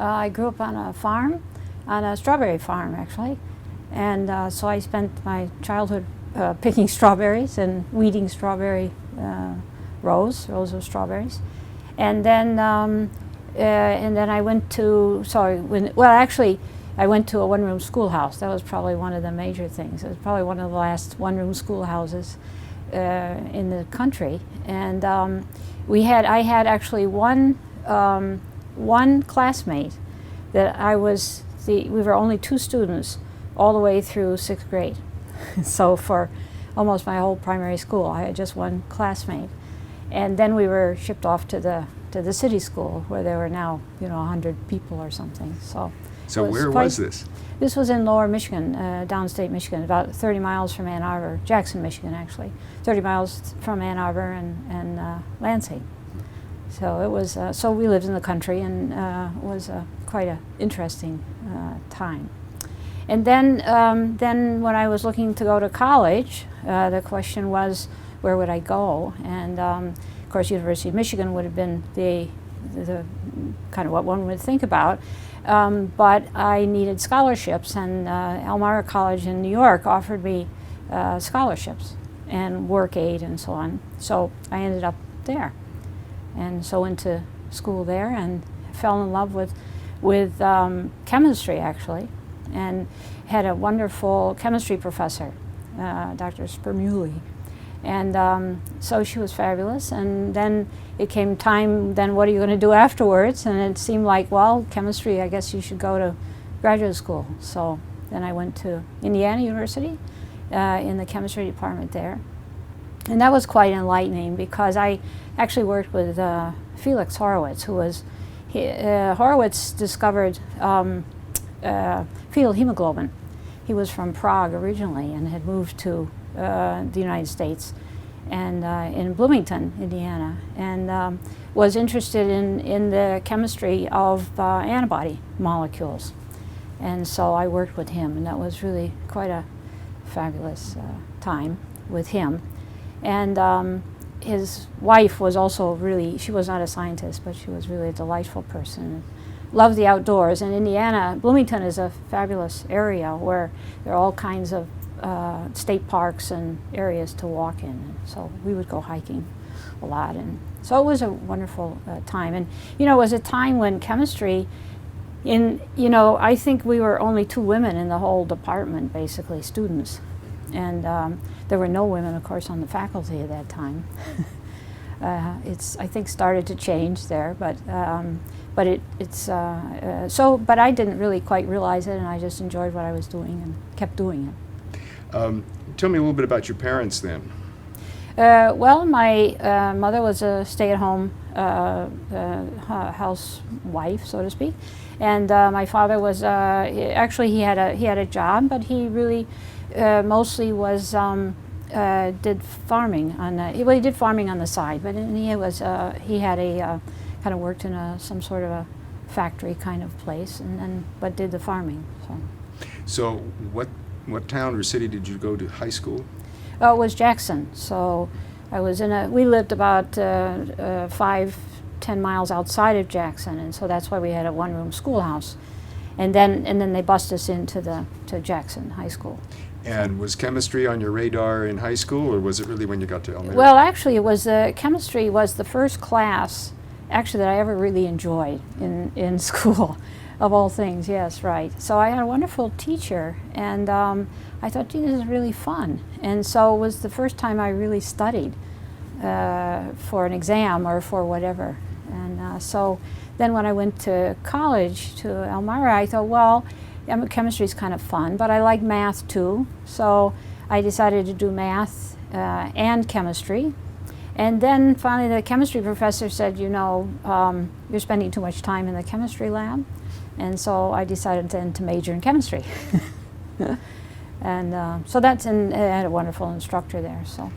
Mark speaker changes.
Speaker 1: I grew up on a farm, on a strawberry farm actually, and so I spent my childhood picking strawberries and weeding strawberry rows of strawberries, and then I went to I went to a one-room schoolhouse. That was probably one of the major things. It was probably one of the last one-room schoolhouses in the country, and I had actually one classmate that we were only 2 students all the way through 6th grade. So for almost my whole primary school, I had just one classmate, and then we were shipped off to the city school where there were now 100 people or something.
Speaker 2: So where was this?
Speaker 1: This was in Lower Michigan, downstate Michigan, about 30 miles from Ann Arbor, Jackson, Michigan, actually, 30 miles from Ann Arbor and Lansing. So it was. So we lived in the country, and it was quite an interesting time. And then when I was looking to go to college, the question was, where would I go? And of course, University of Michigan would have been the kind of what one would think about. But I needed scholarships, and Elmira College in New York offered me scholarships and work aid and so on. So I ended up there, and so went to school there and fell in love with chemistry actually, and had a wonderful chemistry professor, Dr. Spermuli. And so she was fabulous, and then it came time, then what are you going to do afterwards? And it seemed like, well, chemistry, I guess you should go to graduate school. So then I went to Indiana University in the chemistry department there. And that was quite enlightening because I actually worked with Felix Horowitz, who was, Horowitz discovered fetal hemoglobin. He was from Prague originally and had moved to the United States, and in Bloomington, Indiana, and was interested in the chemistry of antibody molecules. And so I worked with him, and that was really quite a fabulous time with him. And his wife was also really, she was not a scientist, but she was really a delightful person. Loved the outdoors. And Indiana, Bloomington is a fabulous area where there are all kinds of state parks and areas to walk in. So we would go hiking a lot, and so it was a wonderful time. And it was a time when chemistry, I think we were only 2 women in the whole department, basically students, and there were no women, of course, on the faculty at that time. It's, I think, started to change there, but I didn't really quite realize it, and I just enjoyed what I was doing and kept doing it.
Speaker 2: Tell me a little bit about your parents then.
Speaker 1: Well, my mother was a stay-at-home housewife, so to speak, and my father was actually he had a job, but he really mostly was did farming on he did farming on the side, but he had a kind of worked in some sort of a factory kind of place, but did the farming.
Speaker 2: So what town or city did you go to high school?
Speaker 1: It was Jackson. So I was we lived about 5-10 miles outside of Jackson, and so that's why we had a one-room schoolhouse. And then they bused us into to Jackson High School.
Speaker 2: And was chemistry on your radar in high school, or was it really when you got to Elmira?
Speaker 1: Well, actually, it was chemistry was the first class actually that I ever really enjoyed in school. Of all things, yes, right. So I had a wonderful teacher, and I thought, gee, this is really fun. And so it was the first time I really studied for an exam or for whatever. And so then when I went to college, to Elmira, I thought, well, chemistry is kind of fun, but I like math too. So I decided to do math and chemistry. And then finally the chemistry professor said, you're spending too much time in the chemistry lab. And so I decided then to major in chemistry. And so I had a wonderful instructor there. So.